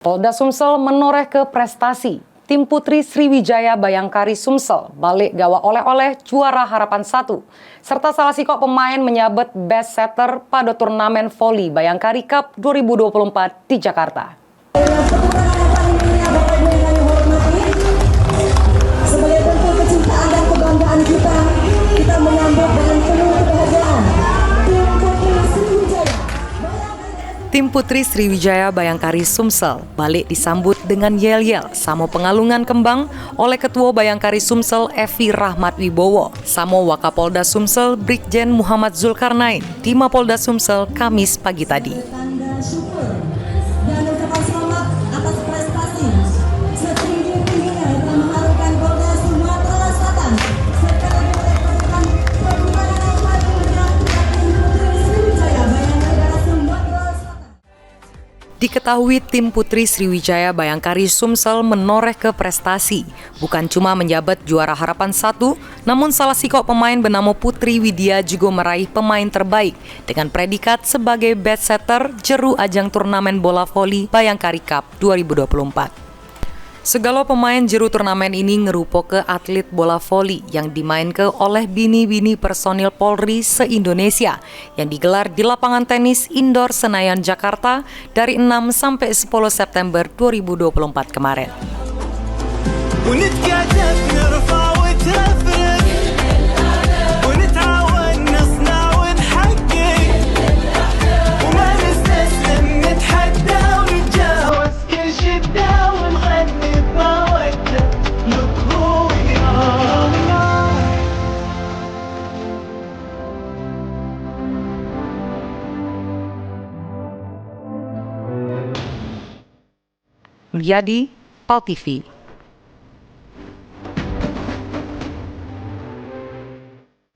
Polda Sumsel menoreh ke prestasi. Tim Putri Sriwijaya Bayangkari Sumsel balik gawa oleh-oleh juara Harapan 1. Serta salah sikok pemain menyabet best setter pada turnamen voli Bayangkari Cup 2024 di Jakarta. Sebagai bentuk kecintaan dan kebanggaan kita menyambut dengan penuh kebahagiaan Tim Putri Sriwijaya Bayangkari Sumsel balik disambut dengan yel-yel samo pengalungan kembang oleh Ketua Bayangkari Sumsel Evi Rahmat Wibowo, samo Wakapolda Sumsel Brigjen Muhammad Zulkarnain di Mapolda Sumsel Kamis pagi tadi. tanda syukur dan ucapan selamat atas prestasi setinggi-tingginya yang telah mengharumkan Polda Sumatera Selatan serta merepresentasikan perkembangan yang maju yang Tim Putri Sriwijaya Bayangkari Sumatera Selatan. Diketahui tim Putri Sriwijaya Bayangkari Sumsel menoreh ke prestasi, bukan cuma menjabat juara Harapan 1, namun salah sikok pemain bernama Putri Widya juga meraih pemain terbaik dengan predikat sebagai best setter jeru ajang turnamen bola voli Bayangkari Cup 2024. Segala pemain jeru turnamen ini ngerupo ke atlet bola voli yang dimainkan oleh bini-bini personil Polri se-Indonesia yang digelar di lapangan tenis indoor Senayan, Jakarta dari 6 sampai 10 September 2024 kemarin. Mulyadi, PAL TV.